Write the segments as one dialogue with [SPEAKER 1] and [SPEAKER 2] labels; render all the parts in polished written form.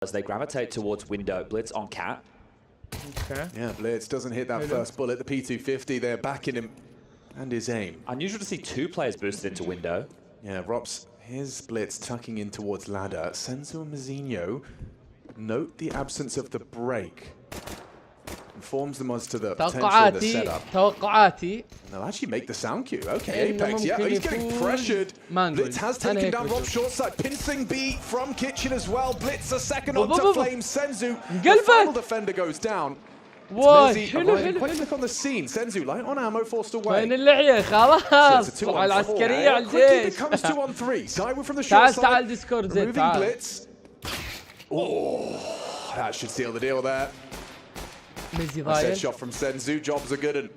[SPEAKER 1] as they gravitate towards window. Blitz on Cat.
[SPEAKER 2] Okay.
[SPEAKER 3] Yeah, Blitz doesn't hit that first bullet. The P250 there backing him and his aim.
[SPEAKER 1] Unusual to see two players boosted into window.
[SPEAKER 3] Yeah, Rops, his Blitz tucking in towards ladder. Senzu and Mazzinho note the absence of the break. Informs them as to the potential of the setup.
[SPEAKER 2] توقعاتي
[SPEAKER 3] They'll actually make the sound cue. Okay, Apex, yeah, he's getting pressured. Blitz has taken down Rob short side. Pincing B from Kitchen as well. Blitz a second onto Flames. Senzu, the final defender goes down.
[SPEAKER 2] واي حلو
[SPEAKER 3] quite quick on the scene. Senzu light on ammo, forced away.
[SPEAKER 2] وين اللعية خلاص طلع العسكرية على الجيش.
[SPEAKER 3] It comes 2-on-3. Sideway from the short side.
[SPEAKER 2] تعال ديسكورد زين
[SPEAKER 3] Removing Blitz. Oh, that should seal the deal there. Set shot from Senzu. Jobs are good. And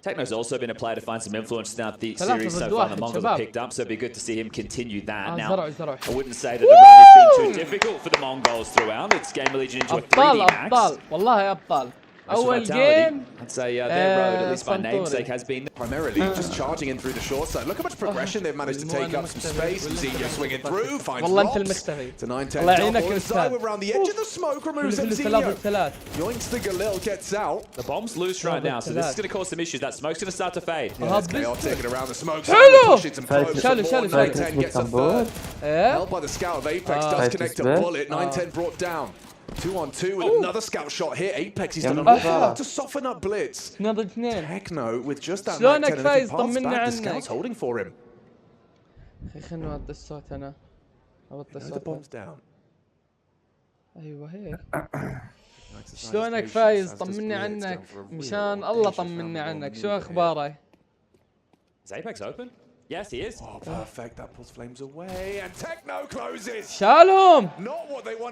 [SPEAKER 1] Techno's also been a player to find some influence throughout the series so far. The Mongols have picked up, so it'd be good to see him continue that. Now, I wouldn't say that the run has been too difficult for the Mongols throughout. It's game legion into a 3D max.
[SPEAKER 2] أبطال والله أبطال. أول جيم
[SPEAKER 1] I'd say their road, at least by namesake, has been
[SPEAKER 3] primarily just charging in through the short side. Look how much progression they've managed to take up some space. Mazzinho swinging through, finds Rops. It's a 9-10 double. Zywa around the edge of the smoke, removes Mazzinho. Yoinks the Galil, gets out.
[SPEAKER 1] The bomb's loose right now, so this is going to cause some issues. That smoke's going to start to fade.
[SPEAKER 3] Yeah, chaotic around the smoke. Pushing some probes. 9-10 gets a third. Held by the scout of Apex, does connect a bullet. 9-10 brought down. 2-on-2 with another scout shot here. Apex, he's done a lot to soften up Blitz. Techno with just that 9-10 pass back. The scout's holding for him.
[SPEAKER 2] خلينا نوطي الصوت أنا. أوطي الصوت.
[SPEAKER 3] The bomb's down.
[SPEAKER 2] أيوه هيك. شلونك فايز؟ طمني عنك. مشان الله طمني عنك. شو أخبارك؟
[SPEAKER 1] Is Apex open? Yes, he is.
[SPEAKER 3] Oh, perfect. That pulls Flames away, and Techno closes.
[SPEAKER 2] شالهم.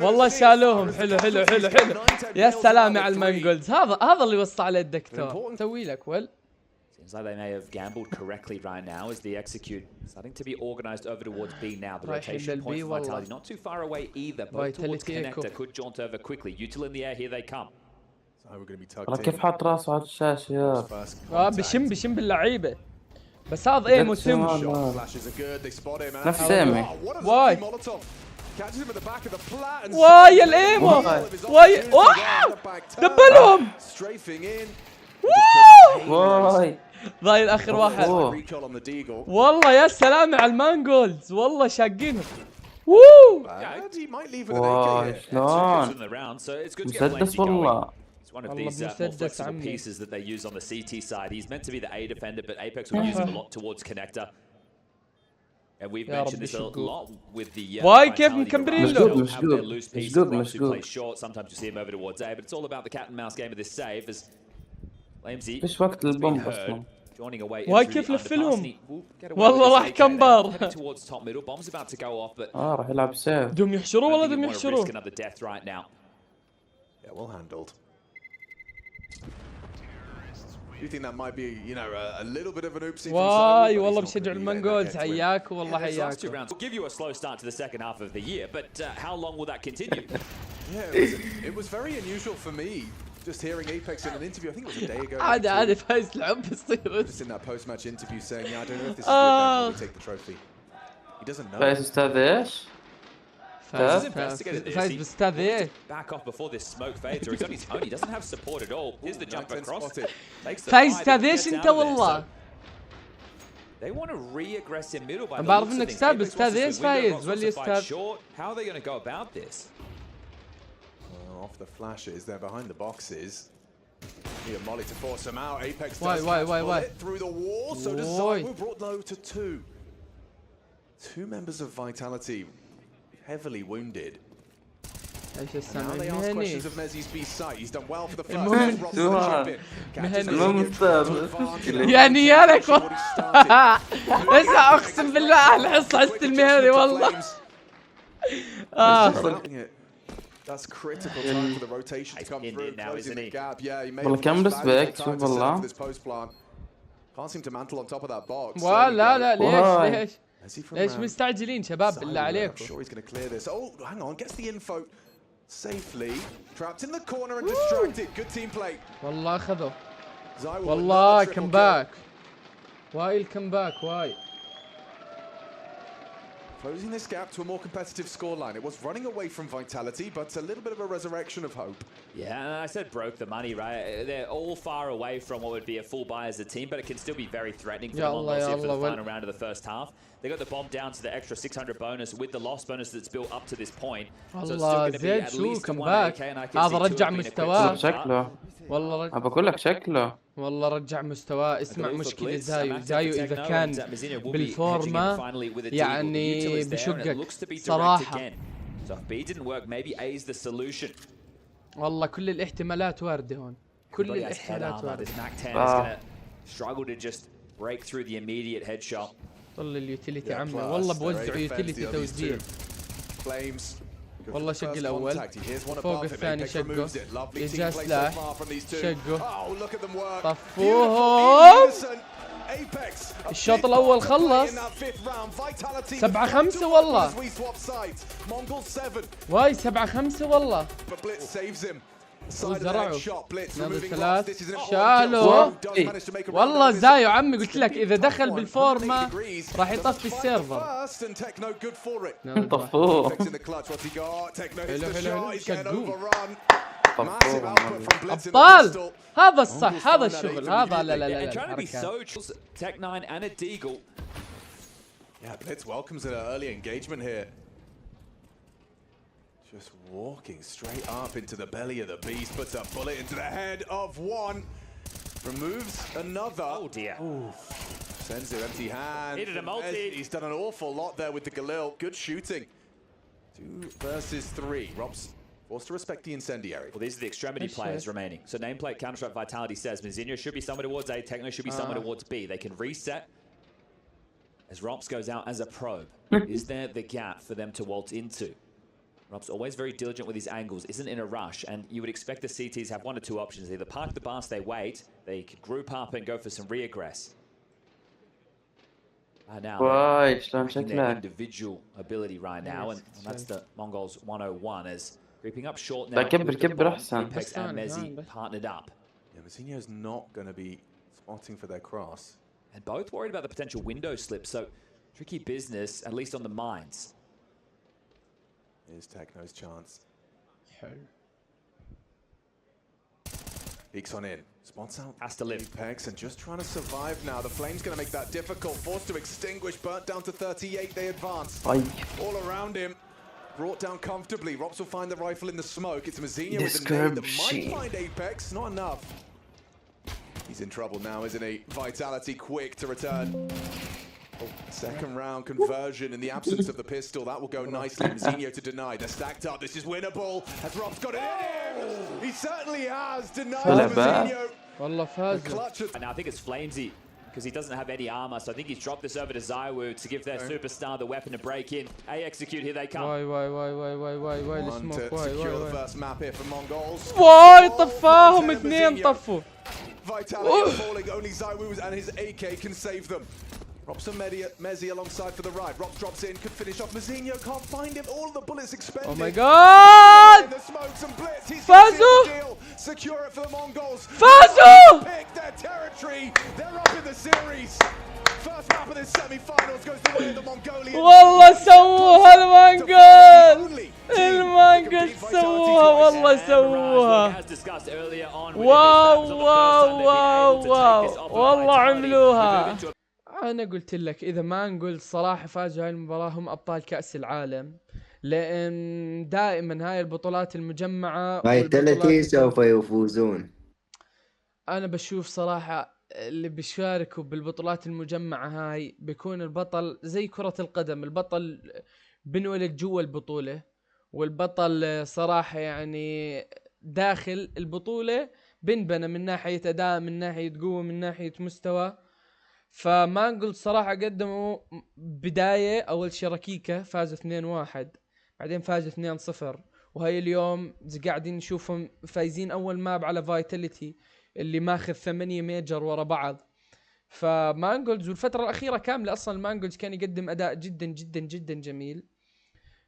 [SPEAKER 2] والله شالوهم. حلو حلو حلو حلو. يا سلام على المنجولز. هذا اللي وصى عليه الدكتور. سوي لك ول.
[SPEAKER 1] Seems like they may have gambled correctly right now as the execute starting to be organized over towards B now. The rotation point for Vitality not too far away either. Both towards connector could jaunt over quickly. Util in the air, here they come.
[SPEAKER 3] So we're going to be tugged in.
[SPEAKER 4] كيف حاط راسه على الشاشة يا
[SPEAKER 2] بشم باللعيبة. بس هذا ايمو تم
[SPEAKER 4] نفس ايمي
[SPEAKER 2] واي واي الايمو واي دبلهم
[SPEAKER 4] واي
[SPEAKER 2] ضايل اخر واحد والله يا سلام على المانجولز والله شاقينهم
[SPEAKER 4] واي شلون مسدس والله
[SPEAKER 1] One of these more flexible pieces that they use on the CT side. He's meant to be the A defender, but Apex will use him a lot towards connector. And we've mentioned this a lot with the
[SPEAKER 2] why كيف مكمبرين له
[SPEAKER 1] play short. Sometimes you see him over towards A, but it's all about the cat and mouse game of this save as Flamesy
[SPEAKER 4] ايش وقت البومب اصلا
[SPEAKER 1] joining away.
[SPEAKER 2] واي كيف لفلهم والله راح كمبر
[SPEAKER 1] towards top middle. Bomb's about to go off, but
[SPEAKER 4] راح يلعب سيف
[SPEAKER 2] دوم يحشروا والله دوم يحشروا.
[SPEAKER 3] Yeah, well handled. Do you think that might be, you know, a little bit of an oopsie?
[SPEAKER 2] واي والله بشجع المنجولز حياك والله حياك.
[SPEAKER 1] We'll give you a slow start to the second half of the year, but how long will that continue?
[SPEAKER 3] Yeah, it was very unusual for me just hearing Apex in an interview. I think it was a day ago.
[SPEAKER 2] عادي فايز لعب بصير.
[SPEAKER 3] Just in that post-match interview saying, yeah, I don't know if this is good when we take the trophy. He doesn't know.
[SPEAKER 4] فايز استاذ ايش؟
[SPEAKER 2] فايز باستاذ ايه؟
[SPEAKER 1] Back off before this smoke fades, or he's on his own. He doesn't have support at all. Here's the jump across.
[SPEAKER 2] فايز استاذ ايش انت والله؟
[SPEAKER 1] They want to re-aggress in middle by the
[SPEAKER 2] بعرف انك استاذ استاذ ايش فايز ولا استاذ؟
[SPEAKER 1] How are they going to go about this?
[SPEAKER 3] Off the flashes, they're behind the boxes. Here, Molly to force them out. Apex
[SPEAKER 2] why?
[SPEAKER 3] Through the wall. So does Zywa, brought low to 2. 2 members of Vitality heavily wounded. Now they ask questions of Mezzi's B site. He's done well for the first.
[SPEAKER 2] يعني يالك اسا اقسم بالله الحصة حصة المهني والله.
[SPEAKER 3] That's critical time for the rotation to come through, closing the gap. Yeah, he made
[SPEAKER 4] كم رسبك شوف والله.
[SPEAKER 3] Can't seem to mantle on top of that box.
[SPEAKER 2] لا ليش مستعجلين شباب بالله عليكم.
[SPEAKER 3] I'm sure he's going to clear this. Oh, hang on, gets the info safely. Trapped in the corner and distracted. Good team play.
[SPEAKER 2] والله اخذوا. والله كم باك. واي الكم باك واي.
[SPEAKER 3] Closing this gap to a more competitive scoreline. It was running away from Vitality, but a little bit of a resurrection of hope.
[SPEAKER 1] Yeah, and I said broke the money, right? They're all far away from what would be a full buy as a team, but it can still be very threatening for the Mongols here for the final round of the first half. They got the bomb down to the extra 600 bonus with the loss bonus that's built up to this point. So it's still going to be at least a 1AK, and I can see two have been equipped.
[SPEAKER 4] شكله
[SPEAKER 2] والله
[SPEAKER 4] بقول لك شكله
[SPEAKER 2] والله رجع مستواه. اسمع مشكلة زايو إذا كان بالفورمة يعني بشقك صراحة. والله كل الاحتمالات واردة هون. كل الاحتمالات واردة. والله اليوتيليتي عمي والله بوزعوا يوتيليتي توزيع. والله شق الاول فوق الثاني شقه اجا سلاح شقه طفوهم. الشوط الاول خلص 7-5 والله. واي 7-5 والله. وزرعوا نازل 3 شالوا. والله زايو عمي قلت لك اذا دخل بالفورمه راح يطفي السيرفر.
[SPEAKER 4] طفوه.
[SPEAKER 2] حلو شقوه ابطال. هذا الصح هذا الشغل هذا. لا
[SPEAKER 3] Yeah, Blitz welcomes an early engagement here. Just walking straight up into the belly of the beast, puts a bullet into the head of one, removes another.
[SPEAKER 1] Oh dear.
[SPEAKER 3] Ooh. Sends it empty hand.
[SPEAKER 1] Needed a multi.
[SPEAKER 3] He's done an awful lot there with the Galil. Good shooting. 2 versus 3. Rob's forced to respect the incendiary.
[SPEAKER 1] Well, these are the extremity players remaining. So nameplate Counter-Strike Vitality says Mizinho should be somewhere towards A, Techno should be somewhere towards B. They can reset as Rops goes out as a probe. Is there the gap for them to waltz into? Rob's always very diligent with his angles, isn't in a rush, and you would expect the CTs have 1 or 2 options. They either park the bus, they wait, they could group up and go for some re-aggress. Now, their individual ability right now, and that's the Mongols 101 as creeping up short now. Apex and Mezzi partnered up.
[SPEAKER 3] Yeah, Mizinho's not going to be spotting for their cross.
[SPEAKER 1] And both worried about the potential window slip, so tricky business, at least on the mines.
[SPEAKER 3] Here's Techno's chance. Peeks on in. Spots out.
[SPEAKER 1] Has to live.
[SPEAKER 3] Apex and just trying to survive now. The Flame's going to make that difficult. Forced to extinguish. Burnt down to 38. They advance. All around him. Brought down comfortably. Rops will find the rifle in the smoke. It's Mizinho with the nade that might find Apex. Not enough. He's in trouble now, isn't he? Vitality quick to return. Second round conversion in the absence of the pistol. That will go nicely. Mizinho to deny. They're stacked up. This is winnable. Has Rob's got it in? He certainly has. Denied Mizinho.
[SPEAKER 1] And I think it's Flamesy because he doesn't have any armor. So I think he's dropped this over to Zaiwu to give their superstar the weapon to break in. A execute. Here they come.
[SPEAKER 3] One to secure the first map here for Mongols.
[SPEAKER 2] واي طفاهم 2 طفوا.
[SPEAKER 3] Vitality falling. Only Zaiwu and his AK can save them. Robson Mezzi alongside for the ride. Rob drops in, could finish off. Mizinho can't find him. All of the bullets expended.
[SPEAKER 2] Oh my god!
[SPEAKER 3] The smokes and blitz. He's
[SPEAKER 2] Fazu!
[SPEAKER 3] Secure it for the Mongols.
[SPEAKER 2] Fazu!
[SPEAKER 3] Pick their territory. They're up in the series. First map of the semi-finals goes the way of the Mongolians.
[SPEAKER 2] والله سووها المانجول. المانجول سووها والله سووها. واو والله عملوها. أنا قلت لك إذا ما نقول صراحة فازوا هاي المباراة هم أبطال كأس العالم، لأن دائما هاي البطولات المجمعة
[SPEAKER 5] فايتاليتي سوف يفوزون.
[SPEAKER 2] أنا بشوف صراحة اللي بيشاركوا بالبطولات المجمعة هاي بيكون البطل زي كرة القدم، البطل بنولد جوا البطولة، والبطل صراحة يعني داخل البطولة بنبنى من ناحية أداء، من ناحية قوة، من ناحية مستوى. فما نقول صراحة قدموا بداية أول شي ركيكة، فازوا 2-1 بعدين فازوا 2-0، وهي اليوم قاعدين نشوفهم فايزين أول ماب على فايتاليتي اللي ماخذ 8 ميجر ورا بعض. فمانجولز والفترة الأخيرة كاملة أصلا مانجولز كان يقدم أداء جدا جدا جدا جميل.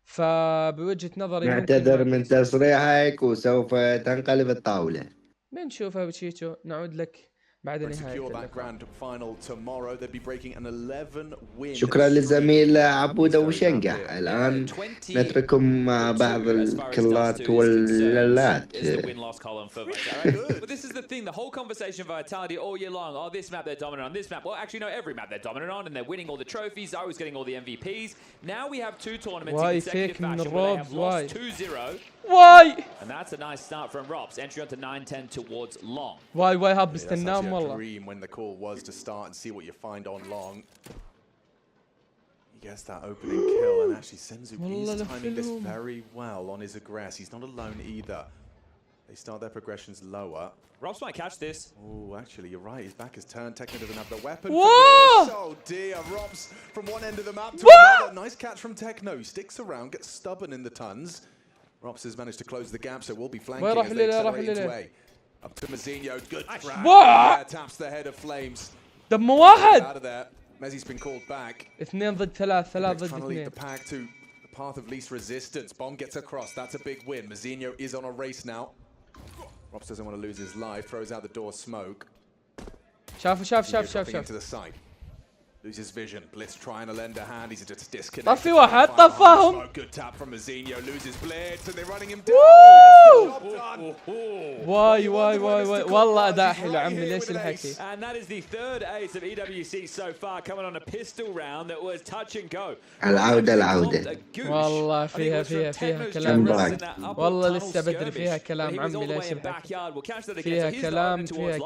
[SPEAKER 2] فبوجهة نظري
[SPEAKER 5] نعتذر من تصريحك وسوف تنقلب الطاولة.
[SPEAKER 2] بنشوفها بشيشو. نعود لك بعد نهاية
[SPEAKER 5] شكرا للزميل عبودة وشنقح. الآن نترككم مع بعض الكلات واللالات.
[SPEAKER 1] This is the thing, the whole conversation Vitality all year long. Oh, this map they're dominant on, this map. Well, actually, no, every map they're dominant on, and they're winning all the trophies. Zoe's getting all the MVPs. Now we have 2 tournaments in consecutive fashion where they have lost 2-0.
[SPEAKER 2] Why?
[SPEAKER 1] And that's a nice start from Rops. Entry onto 9-10 towards Long.
[SPEAKER 2] Why هاب استنام والله.
[SPEAKER 3] Dream when the call was to start and see what you find on Long. He gets that opening kill, and actually Senzu is timing this very well on his aggress. He's not alone either. They start their progressions lower.
[SPEAKER 1] Rops might catch this.
[SPEAKER 3] Oh, actually, you're right. His back is turned. Techno doesn't have the weapon.
[SPEAKER 2] Whoa!
[SPEAKER 3] Oh dear, Rops from one end of the map to another. Nice catch from Techno. He sticks around, gets stubborn in the tons. Rops has managed to close the gap, so we'll be flanking as they accelerate his way. Up to Mazinho, good grab. Taps the head of Flames.
[SPEAKER 2] دم واحد.
[SPEAKER 3] Out of there. Mezzi's been called back.
[SPEAKER 2] 2 ضد 3 3 ضد
[SPEAKER 3] Trying to lead
[SPEAKER 2] 2.
[SPEAKER 3] the pack to the path of least resistance. Bomb gets across. That's a big win. Mazinho is on a race now. Rops doesn't want to lose his life. Throws out the door smoke.
[SPEAKER 2] شاف
[SPEAKER 3] Into the side. Loses vision. Blitz trying to lend a hand. He's just disconnected.
[SPEAKER 2] طفي واحد طفاهم.
[SPEAKER 3] Good tap from Mazinho. Loses Blitz and they're running him down.
[SPEAKER 2] واي والله اداء حلو عمي ليش الحكي.
[SPEAKER 1] And that is the 3rd ace of EWC so far, coming on a pistol round that was touch and go.
[SPEAKER 5] العودة.
[SPEAKER 2] والله فيها كلام. والله لسه بدري فيها كلام عمي ليش الحكي. فيها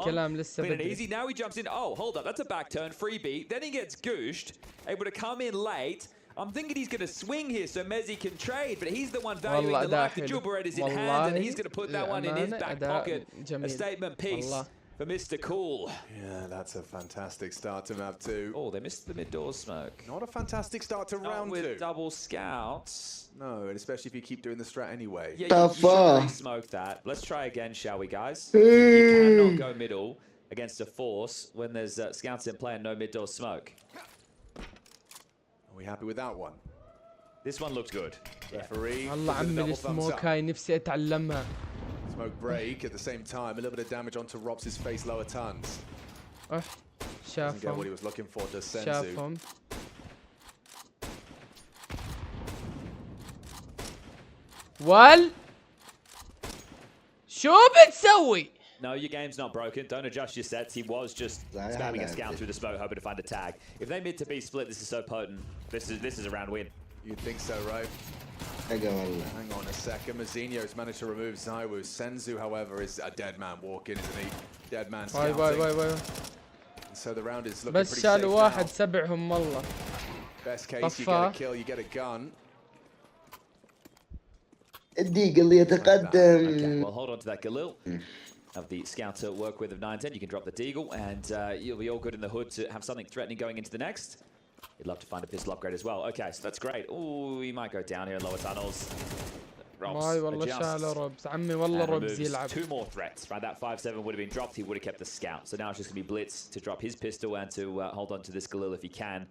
[SPEAKER 2] كلام لسه بدري.
[SPEAKER 1] Now he jumps in. Oh, hold up. That's a back turn freebie. Then he gets gooshed, able to come in late. I'm thinking he's going to swing here so Mezzi can trade, but he's the one valuing the life. The Jewel Beretta is in hand, and he's going to put that one in his back pocket. A statement piece for Mr. Cool.
[SPEAKER 3] Yeah, that's a fantastic start to map 2.
[SPEAKER 1] Oh, they missed the mid-door smoke.
[SPEAKER 3] Not a fantastic start to round 2.
[SPEAKER 1] With double scouts.
[SPEAKER 3] No, and especially if you keep doing the strat anyway.
[SPEAKER 1] Yeah, you should really smoke that. Let's try again, shall we, guys? You cannot go middle against a force when there's scouts in play and no mid-door smoke.
[SPEAKER 3] Are we happy with that one?
[SPEAKER 1] This one looks good.
[SPEAKER 3] Referee.
[SPEAKER 2] والله عمي السموك هاي نفسي اتعلمها.
[SPEAKER 3] Smoke break at the same time. A little bit of damage onto Rops' face, lower tons. Doesn't get what he was looking for, does Senzu.
[SPEAKER 2] شافهم. شو بتسوي؟
[SPEAKER 1] No, your game's not broken. Don't adjust your sets. He was just spamming a scout through the smoke, hoping to find a tag. If they mid to B split, this is so potent. This is a round win.
[SPEAKER 3] You'd think so, right? Hang on a second. Mazinho's managed to remove Zaiwu. Senzu, however, is a dead man walking, isn't he? Dead man scouting. So the round is looking pretty safe now.
[SPEAKER 2] واحد سبعهم والله.
[SPEAKER 3] Best case, you get a kill, you get a gun.
[SPEAKER 5] الديقل يتقدم.
[SPEAKER 1] Okay, well, hold on to that, Galil. Have the scout to work with of 9-10. You can drop the deagle, and you'll be all good in the hood to have something threatening going into the next. You'd love to find a pistol upgrade as well. Okay, so that's great. Oh, he might go down here in lower tunnels.
[SPEAKER 2] ماي والله شاله روبز عمي والله روبز يلعب.
[SPEAKER 1] 2 more threats. Right, that 5-7 would have been dropped. He would have kept the scout. So now it's just going to be Blitz to drop his pistol and to hold on to this Galil if he can.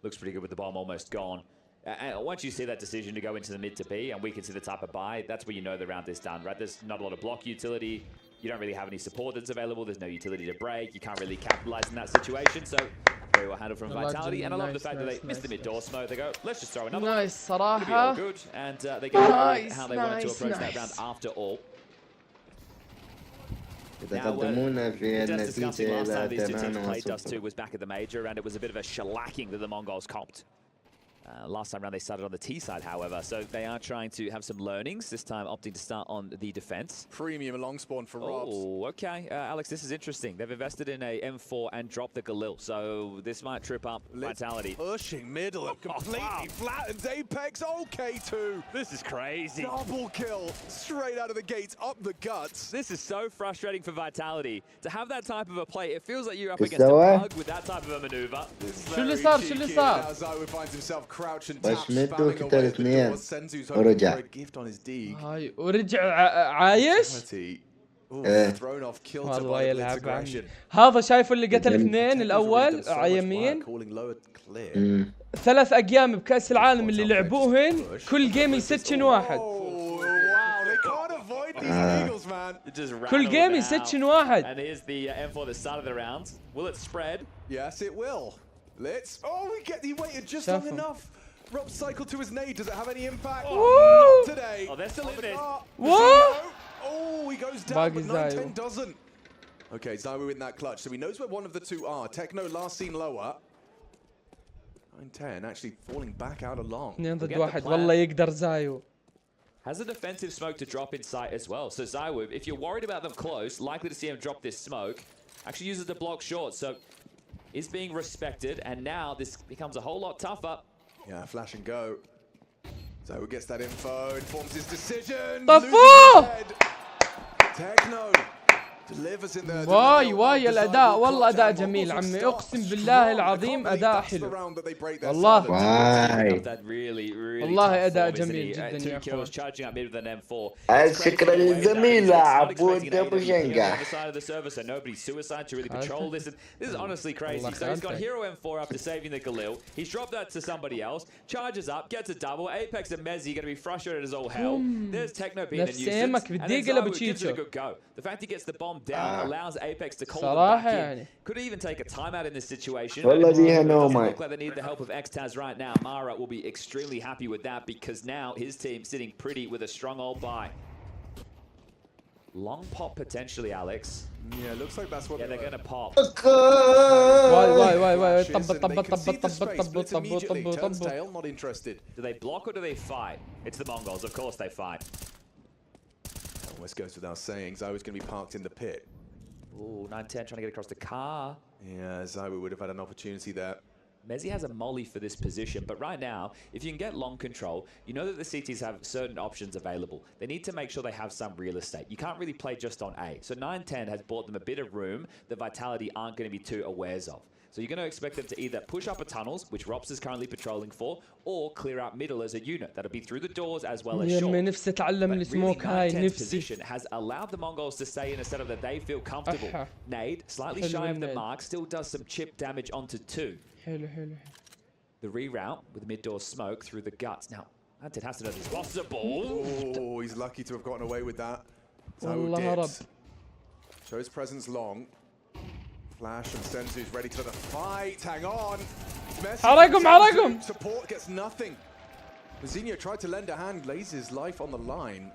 [SPEAKER 1] Looks pretty good with the bomb almost gone. And once you see that decision to go into the mid to B, and we can see the type of buy, that's where you know the round is done, right? There's not a lot of block utility. You don't really have any support that's available. There's no utility to break. You can't really capitalize in that situation. So very well handled from Vitality. And I love the fact that they missed the mid-door smoke. They go, let's just throw another one.
[SPEAKER 2] Nice صراحة.
[SPEAKER 1] It'll be all good. And they get how they wanted to approach that round after all.
[SPEAKER 5] يتقدمون في النتيجة
[SPEAKER 1] last time these two teams
[SPEAKER 5] إلى
[SPEAKER 1] played, Dust 2
[SPEAKER 5] 8-0.
[SPEAKER 1] was back at the major, and it was a bit of a shellacking that the Mongols copped. Last time round they started on the T side, however, so they are trying to have some learnings, this time opting to start on the defense.
[SPEAKER 3] Premium long spawn for Robs.
[SPEAKER 1] Oh, okay. Alex, this is interesting. They've invested in a M4 and dropped the Galil, so this might trip up Vitality.
[SPEAKER 3] Pushing middle, completely flattens Apex. OK2.
[SPEAKER 1] This is crazy.
[SPEAKER 3] Double kill straight out of the gates, up the guts.
[SPEAKER 1] This is so frustrating for Vitality. To have that type of a play, it feels like you're up against a bug with that type of a maneuver.
[SPEAKER 2] شو اللي صار؟
[SPEAKER 3] Zaiwu finds himself crouched and
[SPEAKER 5] بس
[SPEAKER 3] tapped,
[SPEAKER 5] مدوا
[SPEAKER 3] spamming
[SPEAKER 5] قتل
[SPEAKER 3] away at the
[SPEAKER 5] اثنين
[SPEAKER 3] door. Senzu's
[SPEAKER 5] ورجع.
[SPEAKER 3] hoping for a gift on his dig.
[SPEAKER 2] هاي ورجع عايش؟
[SPEAKER 3] Thrown off, killed
[SPEAKER 2] والله
[SPEAKER 3] by
[SPEAKER 2] يلعب عني.
[SPEAKER 3] aggression.
[SPEAKER 2] هذا شايفه اللي قتل اثنين الأول على يمين. 3 أيام بكأس العالم اللي لعبوهن كل جيم يسكن واحد.
[SPEAKER 3] Wow, they can't avoid these Eagles, man.
[SPEAKER 2] كل جيم يسكشن واحد.
[SPEAKER 1] And here's the M4 the start of the round. Will it spread?
[SPEAKER 3] Yes, it will. Let's. Oh, he waited just long enough. Rob cycled to his nade. Does it have any impact? Not today.
[SPEAKER 1] Oh, they're still in this.
[SPEAKER 2] What?
[SPEAKER 3] Oh, he goes down, but 910 doesn't. Okay, Zaiwu in that clutch, so he knows where one of the two are. Techno last seen lower. 910 actually falling back out along.
[SPEAKER 2] 2 ضد 1 والله يقدر زايو.
[SPEAKER 1] Has a defensive smoke to drop in sight as well. So Zaiwu, if you're worried about them close, likely to see him drop this smoke, actually uses the block short, so is being respected, and now this becomes a whole lot tougher.
[SPEAKER 3] Yeah, flash and go. Zaiwu gets that info, informs his decision. Techno delivers in the.
[SPEAKER 2] واي الاداء والله اداء جميل عمي اقسم بالله العظيم اداء حلو والله والله اداء جميل جدا يا اخوان.
[SPEAKER 5] شكرا للزميل عبود ابو شنقة.
[SPEAKER 1] This is honestly crazy. So he's got Hero M4 after saving the Galil. He's dropped that to somebody else, charges up, gets a double. Apex and Mezzi going to be frustrated as all hell. There's Techno being a nuisance, and then Zaiwu gives it a good go. The fact he gets the bomb down allows Apex to call them back in. Could even take a timeout in this situation. Doesn't look like they need the help of Xtaz right now. Mara will be extremely happy with that because now his team's sitting pretty with a strong old buy. Long pop potentially, Alex.
[SPEAKER 3] Yeah, looks like that's what
[SPEAKER 1] they're going to pop.
[SPEAKER 2] واي طب
[SPEAKER 3] not interested.
[SPEAKER 1] Do they block or do they fight? It's the Mongols, of course they fight.
[SPEAKER 3] Almost goes without saying, Zaiwu's going to be parked in the pit.
[SPEAKER 1] Ooh, 910 trying to get across the car.
[SPEAKER 3] Yeah, Zaiwu would have had an opportunity there.
[SPEAKER 1] Mezzi has a molly for this position, but right now, if you can get long control, you know that the CTs have certain options available. They need to make sure they have some real estate. You can't really play just on A. So 910 has bought them a bit of room that Vitality aren't going to be too awares of. So you're going to expect them to either push upper tunnels, which Rops is currently patrolling for, or clear out middle as a unit. That'll be through the doors as well as short.
[SPEAKER 2] نفسي اتعلم السموك هاي
[SPEAKER 1] نفسي. Position has allowed the Mongols to stay in a setup that they feel comfortable. Nade, slightly shy of the mark, still does some chip damage onto 2.
[SPEAKER 2] حلو.
[SPEAKER 1] The reroute with mid-door smoke through the guts. Now, Anton has to know this is possible.
[SPEAKER 3] Oh, he's lucky to have gotten away with that. Zaiwu dips. Shows presence long. Flash and Senzu's ready to the fight. Hang on.
[SPEAKER 2] حرقهم.
[SPEAKER 3] Support gets nothing. Zinho tried to lend a hand, lays his life on the line.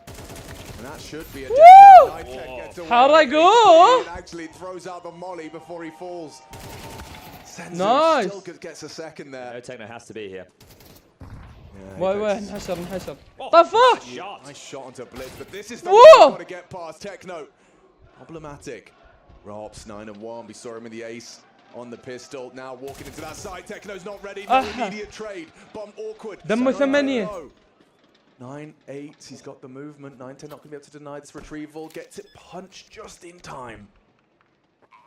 [SPEAKER 3] And that should be a death.
[SPEAKER 2] حرقوه.
[SPEAKER 3] Actually throws out the molly before he falls. Senzu still gets a second there.
[SPEAKER 1] No Techno has to be here.
[SPEAKER 2] واي انحشر طفى.
[SPEAKER 3] Nice shot onto Blitz, but this is the one you've got to get past Techno. Problematic. Rops 9-1. We saw him in the ace on the pistol. Now walking into that side. Techno's not ready. No immediate trade. Bomb awkward.
[SPEAKER 2] دمه 8.
[SPEAKER 3] 9-8. He's got the movement. 9-10 not going to be able to deny this retrieval. Gets it punched just in time.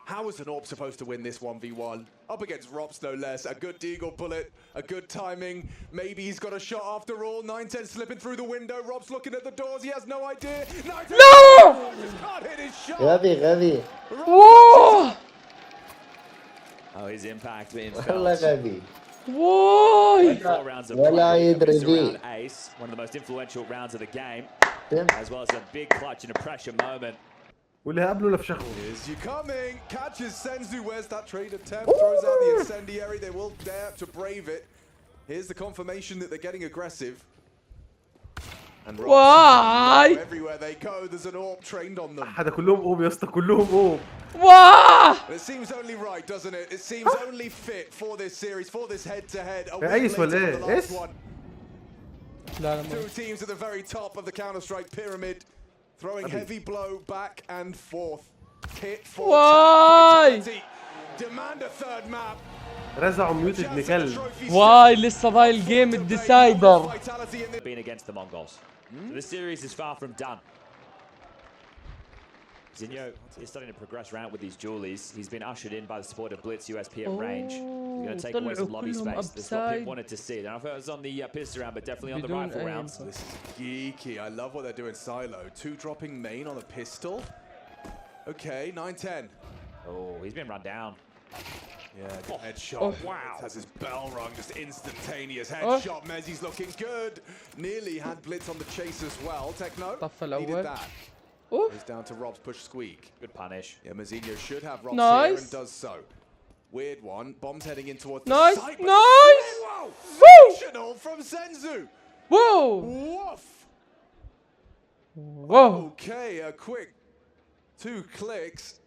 [SPEAKER 3] How is an AWP supposed to win this 1v1? Up against Rops, no less. A good deagle bullet, a good timing. Maybe he's got a shot after all. 910 slipping through the window. Rops looking at the doors. He has no idea. 910 just can't hit his shot.
[SPEAKER 5] غبي.
[SPEAKER 1] Oh, his impact being
[SPEAKER 5] والله غبي.
[SPEAKER 1] ولا
[SPEAKER 5] يدري ذي.
[SPEAKER 1] One of the most influential rounds of the game, as well as a big clutch and a pressure moment.
[SPEAKER 6] واللي قبله لفشخه.
[SPEAKER 3] Is you coming? Catches Senzu. Where's that trade attempt? Throws out the incendiary. They will dare to brave it. Here's the confirmation that they're getting aggressive. And
[SPEAKER 2] Why?
[SPEAKER 3] Everywhere they go, there's an AWP trained on them.
[SPEAKER 6] هذا كلهم قوم يا اسطى كلهم قوم.
[SPEAKER 3] It seems only right, doesn't it? It seems only fit for this series, for this head-to-head.
[SPEAKER 6] ايس ولا ايه؟
[SPEAKER 3] Two teams at the very top of the Counter-Strike pyramid. Throwing heavy blow back and forth. Kit for vitality. Demand a third map.
[SPEAKER 6] رزعوا ميوت ابن كلب.
[SPEAKER 2] واي لسه ضايل الجيم الديسايدر.
[SPEAKER 1] Being against the Mongols. So this series is far from done. Zinho is starting to progress around with these dualies. He's been ushered in by the support of Blitz USP at range. He's going to take away some lobby space. That's what Pip wanted to see. I don't know if it was on the pistol round, but definitely on the rifle rounds.
[SPEAKER 3] This is geeky. I love what they're doing silo. 2 dropping main on a pistol. Okay, 9-10.
[SPEAKER 1] Oh, he's been run down.
[SPEAKER 3] Yeah, good headshot. Wow. Has his bell rung, just instantaneous headshot. Mezzi's looking good. Nearly had Blitz on the chase as well. Techno needed that. Goes down to Rob's push squeak.
[SPEAKER 1] Good punish.
[SPEAKER 3] Yeah, Mazzinho should have Rob's
[SPEAKER 2] Nice.
[SPEAKER 3] here and does so. Weird one. Bombs heading in towards
[SPEAKER 2] Nice.
[SPEAKER 3] the side. but-
[SPEAKER 2] Nice.
[SPEAKER 3] Whoa!
[SPEAKER 2] Woo!
[SPEAKER 3] Sensational from Senzu.
[SPEAKER 2] Whoa.
[SPEAKER 3] Woof.
[SPEAKER 2] Whoa.
[SPEAKER 3] Okay, a quick 2 clicks,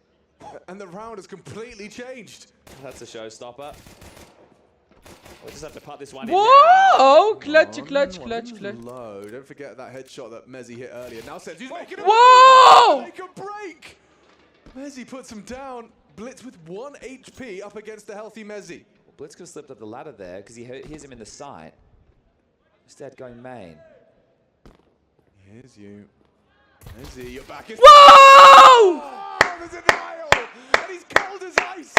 [SPEAKER 3] and the round has completely changed.
[SPEAKER 1] That's a showstopper. We'll just have to put this one
[SPEAKER 2] Whoa! Clutch.
[SPEAKER 3] Low. Don't forget that headshot that Mezzi hit earlier. Now Senzu's making a
[SPEAKER 2] Whoa!
[SPEAKER 3] make a break. Mezzi puts him down. Blitz with 1 HP up against the healthy Mezzi.
[SPEAKER 1] Well, Blitz could have slipped up the ladder there because he hears him in the sight. Instead, going main.
[SPEAKER 3] Here's you. Mezzi, your back is.
[SPEAKER 2] Whoa!
[SPEAKER 3] Oh, there's a denial, and he's cold as ice.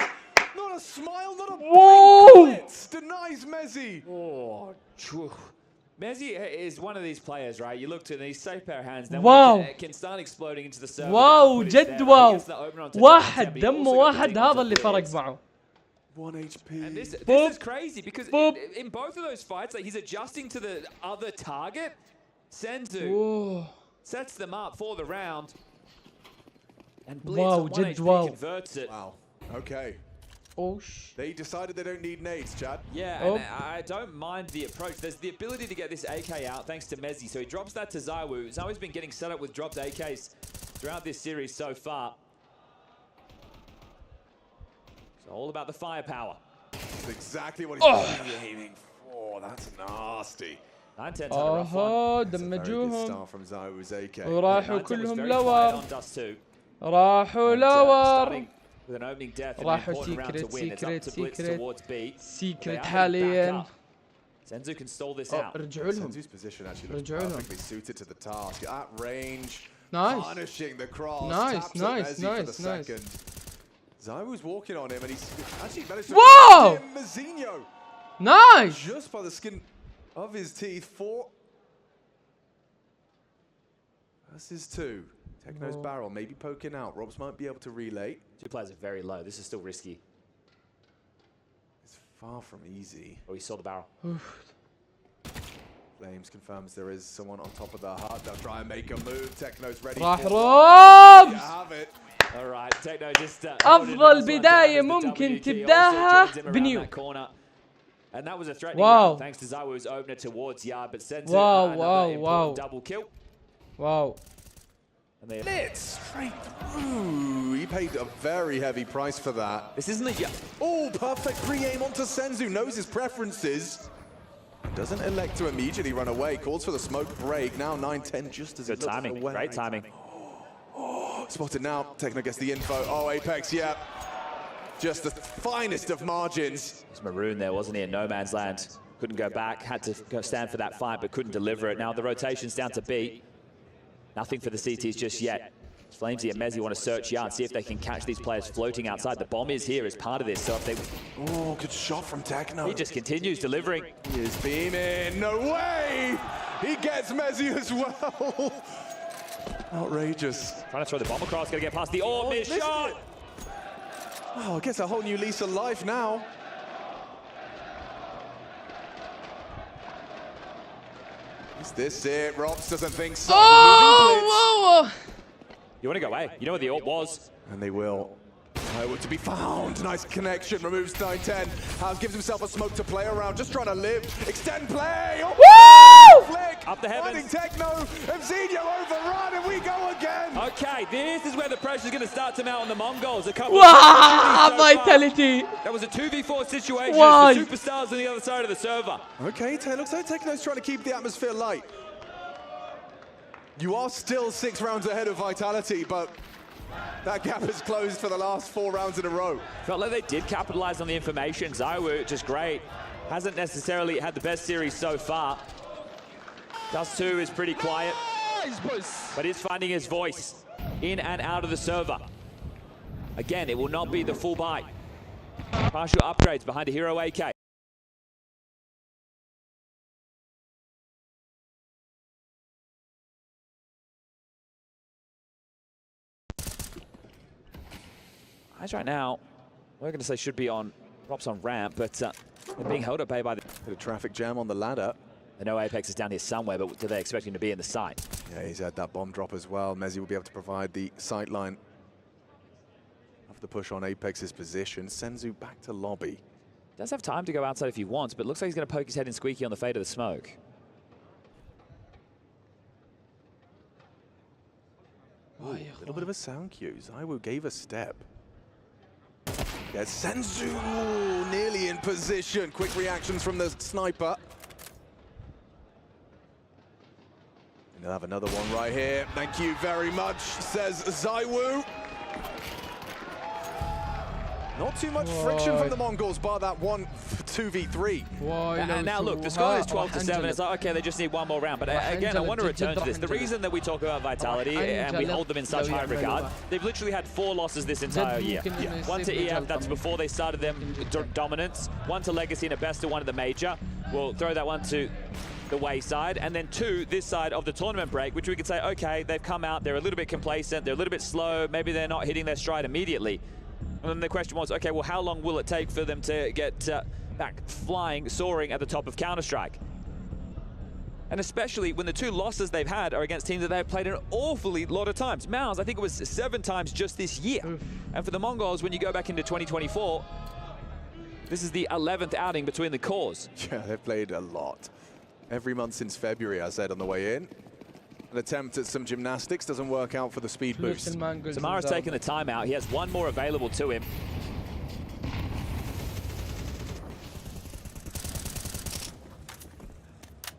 [SPEAKER 3] Not a smile, not a blitz. Denies Mezzi.
[SPEAKER 1] Oh, Mezzi is one of these players, right? You look to these safe pair of hands. Then
[SPEAKER 2] واو.
[SPEAKER 1] when it can start exploding into the server.
[SPEAKER 2] واو جد واو. واحد دم واحد هذا اللي فرق معه.
[SPEAKER 3] 1 HP.
[SPEAKER 1] And this is crazy because in both of those fights, like, he's adjusting to the other target. Senzu sets them up for the round. And Blitz
[SPEAKER 2] Wow,
[SPEAKER 1] at 1
[SPEAKER 2] جد
[SPEAKER 1] HP
[SPEAKER 2] واو.
[SPEAKER 1] converts it.
[SPEAKER 3] Wow. Okay.
[SPEAKER 2] Oh sh.
[SPEAKER 3] They decided they don't need nades, Chad.
[SPEAKER 1] Yeah, and I don't mind the approach. There's the ability to get this AK out thanks to Mezzi. So he drops that to Zaiwu. Zaiwu's been getting set up with dropped AKs throughout this series so far. It's all about the firepower.
[SPEAKER 3] That's exactly what he's aiming for. That's nasty.
[SPEAKER 1] 9-10's had a rough one.
[SPEAKER 2] اوه
[SPEAKER 3] Very good
[SPEAKER 2] دمجوهم
[SPEAKER 3] start from Zaiwu's AK.
[SPEAKER 2] وراحوا
[SPEAKER 1] 9-10 was
[SPEAKER 2] كلهم
[SPEAKER 1] very
[SPEAKER 2] لور.
[SPEAKER 1] quiet on Dust 2.
[SPEAKER 2] راحوا
[SPEAKER 1] And,
[SPEAKER 2] لور.
[SPEAKER 1] starting with an opening death and an
[SPEAKER 2] راحوا
[SPEAKER 1] important round to win. It's up to Blitz towards B. They
[SPEAKER 2] سيكريت
[SPEAKER 1] are heading back
[SPEAKER 2] حاليا.
[SPEAKER 1] up. Senzu can stall this out.
[SPEAKER 2] رجعوا لهم.
[SPEAKER 3] Senzu's position actually looks
[SPEAKER 2] رجعوا لهم.
[SPEAKER 3] perfectly suited to the task. At range,
[SPEAKER 2] Nice.
[SPEAKER 3] punishing the cross.
[SPEAKER 2] Nice,
[SPEAKER 3] taps
[SPEAKER 2] nice,
[SPEAKER 3] at Mezzi for the
[SPEAKER 2] nice, nice.
[SPEAKER 3] second. Zaiwu's walking on him, and he's actually managed to
[SPEAKER 2] Whoa!
[SPEAKER 3] him Mazzinho
[SPEAKER 2] Nice.
[SPEAKER 3] just by the skin of his teeth. 4 versus 2. Techno's barrel maybe poking out. Robs might be able to relay.
[SPEAKER 1] 2 players are very low. This is still risky.
[SPEAKER 3] It's far from easy.
[SPEAKER 1] Oh, he saw the barrel.
[SPEAKER 3] Flames confirms there is someone on top of the hut. They'll try and make a move. Techno's ready.
[SPEAKER 2] راح
[SPEAKER 3] You
[SPEAKER 2] روبز.
[SPEAKER 3] have it.
[SPEAKER 1] All right, Techno just
[SPEAKER 2] أفضل بداية ممكن تبداها بنيوك.
[SPEAKER 1] corner. And that was a threatening
[SPEAKER 2] Wow.
[SPEAKER 1] round thanks to Zaiwu's opener towards Yard, but Senzu
[SPEAKER 2] Wow,
[SPEAKER 1] another
[SPEAKER 2] wow,
[SPEAKER 1] important
[SPEAKER 2] wow.
[SPEAKER 1] double kill.
[SPEAKER 2] واو.
[SPEAKER 1] And they
[SPEAKER 3] Blitz straight through. He paid a very heavy price for that.
[SPEAKER 1] this isn't a
[SPEAKER 3] Oh, perfect pre-aim onto Senzu. Knows his preferences. Doesn't elect to immediately run away. Calls for the smoke break. Now 9-10 just as
[SPEAKER 1] good
[SPEAKER 3] he looks
[SPEAKER 1] timing.
[SPEAKER 3] away.
[SPEAKER 1] Great timing.
[SPEAKER 3] Spotted now. Techno gets the info. Oh, Apex, yeah. Just the finest of margins.
[SPEAKER 1] It was maroon there, wasn't he, in no man's land. Couldn't go back, had to go stand for that fight, but couldn't deliver it. Now the rotation's down to B. Nothing for the CTs just yet. Flamesy and Mezzi want to search Yard, see if they can catch these players floating outside. The bomb is here as part of this, so if they...
[SPEAKER 3] Oh, good shot from Techno.
[SPEAKER 1] He just continues delivering.
[SPEAKER 3] He is beaming. No way! He gets Mezzi as well. Outrageous.
[SPEAKER 1] Trying to throw the bomb across, gonna get past the orb, missed shot!
[SPEAKER 3] It. Oh, I guess a whole new lease of life now. Is this it? Robs doesn't think so.
[SPEAKER 2] Oh,
[SPEAKER 1] You want to go away? You know where the orb was?
[SPEAKER 3] And they will. Nowhere to be found. Nice connection. Removes 9-10. House gives himself a smoke to play around. Just trying to live. Extend play. Oh,
[SPEAKER 2] Woo!
[SPEAKER 3] flick.
[SPEAKER 1] Up the heavens.
[SPEAKER 3] Finding Techno. Mzinho overrun, and we go again.
[SPEAKER 1] Okay, this is where the pressure's going to start to mount on the Mongols. A couple
[SPEAKER 2] Wow,
[SPEAKER 1] of
[SPEAKER 2] vitality.
[SPEAKER 1] That was a 2v4 situation.
[SPEAKER 2] Why?
[SPEAKER 1] The superstars on the other side of the server.
[SPEAKER 3] Okay, looks like Techno's trying to keep the atmosphere light. You are still 6 rounds ahead of Vitality, but that gap is closed for the last 4 rounds in a row.
[SPEAKER 1] Felt like they did capitalize on the information. Zaiwu, just great. Hasn't necessarily had the best series so far. Dust 2 is pretty quiet, but is finding his voice in and out of the server. Again, it will not be the full buy. Partial upgrades behind a hero AK. Eyes right now, we're going to say should be on, props on ramp, but they're being held at bay by the...
[SPEAKER 3] Bit of traffic jam on the ladder.
[SPEAKER 1] I know Apex is down here somewhere, but do they expect him to be in the site?
[SPEAKER 3] Yeah, he's had that bomb drop as well. Mezzi will be able to provide the sight line of the push on Apex's position. Senzu back to lobby.
[SPEAKER 1] Does have time to go outside if he wants, but looks like he's going to poke his head in Squeaky on the fade of the smoke.
[SPEAKER 3] Ooh, a little bit of a sound cue. Zaiwu gave a step. Yeah, Senzu nearly in position. Quick reactions from the sniper. And they'll have another one right here. Thank you very much, says Zaiwu. Not too much friction from the Mongols, bar that one 2v3.
[SPEAKER 1] And now look, the score is 12-7. It's like, okay, they just need one more round. But again, I want to return to this. The reason that we talk about Vitality and we hold them in such high regard, they've literally had 4 losses this entire year. One to EF, that's before they started them dominance. One to Legacy in a best of one at the major. We'll throw that one to the wayside. And then 2 this side of the tournament break, which we could say, okay, they've come out, they're a little bit complacent, they're a little bit slow, maybe they're not hitting their stride immediately. And then the question was, okay, well, how long will it take for them to get back flying, soaring at the top of Counter-Strike? And especially when the 2 losses they've had are against teams that they've mangolz an awfully lot of times. mongolz, I think it was 7 times just this year. And for the Mongols, when you go back into 2024, this is the 11th outing between the cores.
[SPEAKER 3] Yeah, they've played a lot. Every month since February, I said on the way in. An attempt at some gymnastics doesn't work out for the speed boost.
[SPEAKER 1] Samara's taking the timeout. He has one more available to him.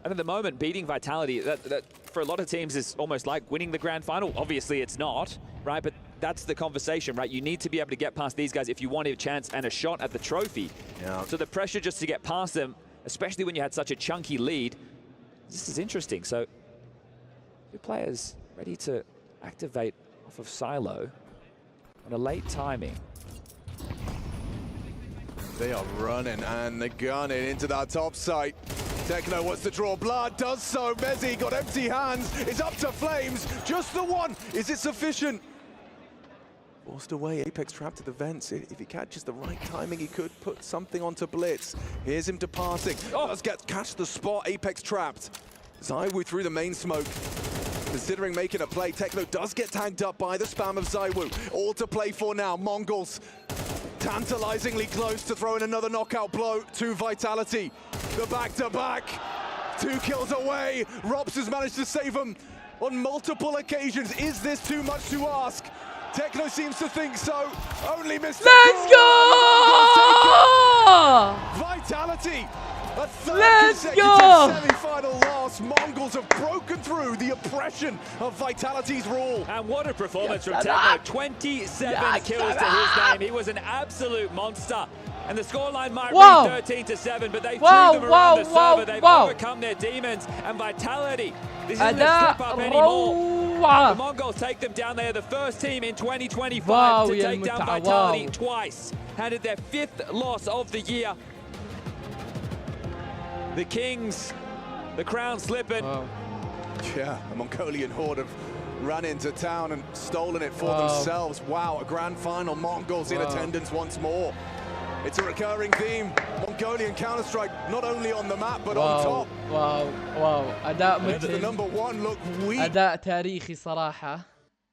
[SPEAKER 1] And at the moment, beating Vitality, that for a lot of teams is almost like winning the grand final. Obviously, it's not, right? But that's the conversation, right? You need to be able to get past these guys if you want a chance and a shot at the trophy. Yeah. So the pressure just to get past them, especially when you had such a chunky lead, this is interesting. So 2 players ready to activate off of Silo on a late timing.
[SPEAKER 3] They are running and they're gunning into that top site. Techno wants to draw blood, does so. Mezzi got empty hands, is up to flames. Just the one. Is it sufficient? Forced away, Apex trapped at the vents. If he catches the right timing, he could put something onto Blitz. Here's him departing. Does catch the spot, Apex trapped. Zaiwu through the main smoke. Considering making a play, Techno does get tagged up by the spam of Zaiwu. All to play for now. mongolz tantalizingly close to throwing another knockout blow to Vitality. The back-to-back. 2 kills away. Robs has managed to save him on multiple occasions. Is this too much to ask? Techno seems to think so. Only Mr.
[SPEAKER 2] Let's go!
[SPEAKER 3] Vitality. A third consecutive semi-final loss. mongolz have broken through the oppression of Vitality's rule.
[SPEAKER 1] And what a performance from Techno. 27 kills to his name. He was an absolute monster. And the scoreline might read 13-7, but they threw them around the server. They've overcome their demons. And Vitality, this isn't a slip up anymore. The mongolz take them down. They are the first team in 2025 to take down Vitality twice. Handed their 5th loss of the year. The Kings, the crown slipping.
[SPEAKER 3] Yeah, a Mongolian horde have ran into town and stolen it for themselves. Wow, a grand final, mongolz in attendance once more. It's a recurring theme. Mongolian Counter-Strike, not only on the map, but on top.
[SPEAKER 2] أداء مذهل.
[SPEAKER 3] The number 1 look weak.
[SPEAKER 2] أداء تاريخي صراحة.